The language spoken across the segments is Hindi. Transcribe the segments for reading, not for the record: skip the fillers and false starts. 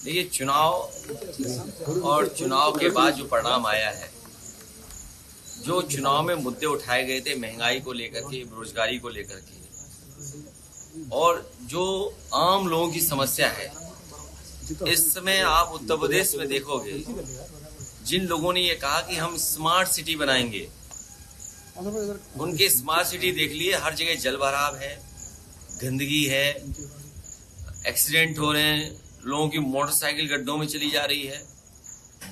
देखिए, चुनाव और चुनाव के बाद जो परिणाम आया है, जो चुनाव में मुद्दे उठाए गए थे महंगाई को लेकर के, बेरोजगारी को लेकर के, और जो आम लोगों की समस्या है, इस समय आप उत्तर प्रदेश में देखोगे, जिन लोगों ने ये कहा कि हम स्मार्ट सिटी बनाएंगे, उनके स्मार्ट सिटी देख लिए, हर जगह जलभराव है, गंदगी है, एक्सीडेंट हो रहे हैं, लोगों की मोटरसाइकिल गड्ढों में चली जा रही है,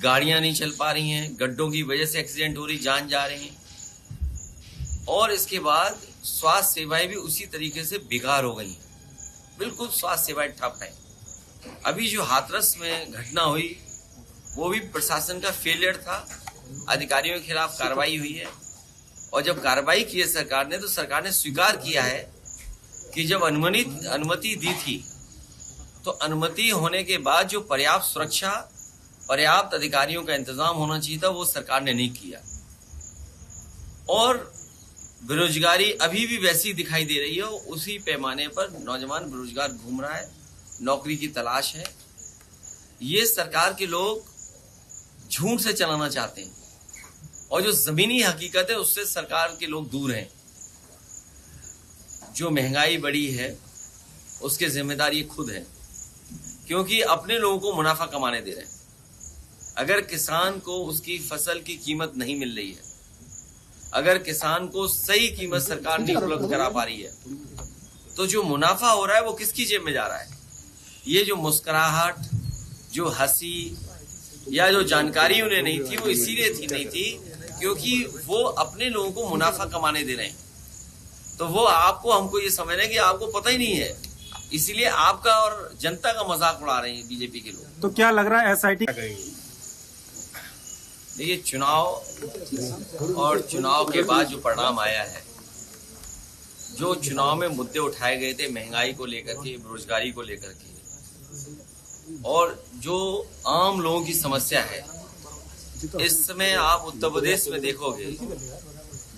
गाड़ियां नहीं चल पा रही हैं, गड्ढों की वजह से एक्सीडेंट हो रही, जान जा रहे हैं। और इसके बाद स्वास्थ्य सेवाएं भी उसी तरीके से बेकार हो गई हैं, बिल्कुल स्वास्थ्य सेवाएं ठप हैं। अभी जो हाथरस में घटना हुई, वो भी प्रशासन का फेलियर था, अधिकारियों के खिलाफ कार्रवाई हुई है, और जब कार्रवाई की है सरकार ने, तो सरकार ने स्वीकार किया है कि जब अनुमति दी थी, तो अनुमति होने के बाद जो पर्याप्त सुरक्षा, पर्याप्त अधिकारियों का इंतजाम होना चाहिए था, वो सरकार ने नहीं किया। और बेरोजगारी अभी भी वैसी दिखाई दे रही है, उसी पैमाने पर नौजवान बेरोजगार घूम रहा है, नौकरी की तलाश है। ये सरकार के लोग झूठ से चलाना चाहते हैं, और जो जमीनी हकीकत है उससे सरकार के लोग दूर हैं। जो महंगाई बढ़ी है, उसके जिम्मेदार ये खुद है, क्योंकि अपने लोगों को मुनाफा कमाने दे रहे हैं। अगर किसान को उसकी फसल की कीमत नहीं मिल रही है, अगर किसान को सही कीमत सरकार नहीं उपलब्ध करा पा रही है, तो जो मुनाफा हो रहा है वो किसकी जेब में जा रहा है? ये जो मुस्कुराहट, जो हंसी, या जो जानकारी उन्हें नहीं थी, वो इसीलिए नहीं थी क्योंकि वो अपने लोगों को मुनाफा कमाने दे रहे हैं। तो वो आपको, हमको ये समझ रहे हैं कि आपको पता ही नहीं है, इसीलिए आपका और जनता का मजाक उड़ा रहे हैं बीजेपी के लोग। तो क्या लग रहा है एसआईटी? देखिए, चुनाव और चुनाव के बाद जो परिणाम आया है, जो चुनाव में मुद्दे उठाए गए थे महंगाई को लेकर के, बेरोजगारी को लेकर के, और जो आम लोगों की समस्या है, इस समय आप उत्तर प्रदेश में देखोगे,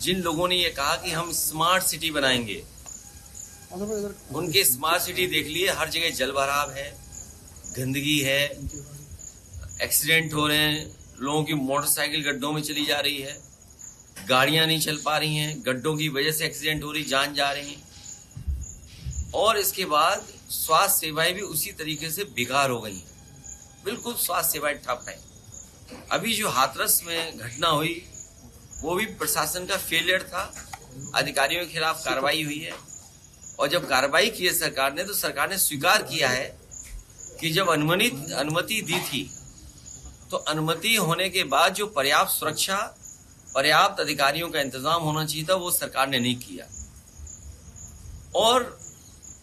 जिन लोगों ने ये कहा कि हम स्मार्ट सिटी बनाएंगे, उनके स्मार्ट सिटी देख लिए, हर जगह जलभराव है, गंदगी है, एक्सीडेंट हो रहे हैं, लोगों की मोटरसाइकिल गड्ढों में चली जा रही है, गाड़ियां नहीं चल पा रही हैं, गड्ढों की वजह से एक्सीडेंट हो रही, जान जा रहे हैं। और इसके बाद स्वास्थ्य सेवाएं भी उसी तरीके से बेकार हो गई हैं, बिल्कुल स्वास्थ्य सेवाएं ठप हैं। अभी जो हाथरस में घटना हुई, वो भी प्रशासन का फेलियर था, अधिकारियों के खिलाफ कार्रवाई हुई है, और जब कार्रवाई की है सरकार ने, तो सरकार ने स्वीकार किया है कि जब अनुमति दी थी, तो अनुमति होने के बाद जो पर्याप्त सुरक्षा, पर्याप्त अधिकारियों का इंतजाम होना चाहिए था, वो सरकार ने नहीं किया। और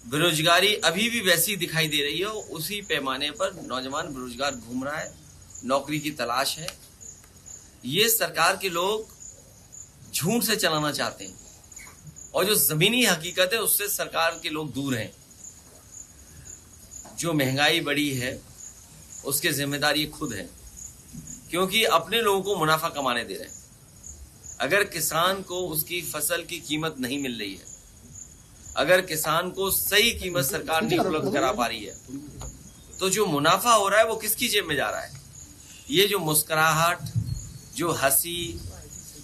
बेरोजगारी अभी भी वैसी दिखाई दे रही है, उसी पैमाने पर नौजवान बेरोजगार घूम रहा है, नौकरी की तलाश है। ये सरकार के लोग झूठ से चलाना चाहते हैं, और जो जमीनी हकीकत है उससे सरकार के लोग दूर हैं। जो महंगाई बढ़ी है, उसके जिम्मेदार ये खुद है, क्योंकि अपने लोगों को मुनाफा कमाने दे रहे हैं। अगर किसान को उसकी फसल की कीमत नहीं मिल रही है, अगर किसान को सही कीमत सरकार नहीं उपलब्ध करा पा रही है, तो जो मुनाफा हो रहा है वो किसकी जेब में जा रहा है? ये जो मुस्कुराहट, जो हंसी,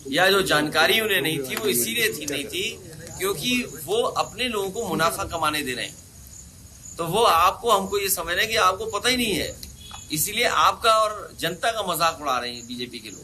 या जो जानकारी उन्हें नहीं थी, वो इसीलिए नहीं थी क्योंकि वो अपने लोगों को मुनाफा कमाने दे रहे हैं। तो वो आपको, हमको ये समझ रहे हैं कि आपको पता ही नहीं है, इसीलिए आपका और जनता का मजाक उड़ा रहे हैं बीजेपी के लोग।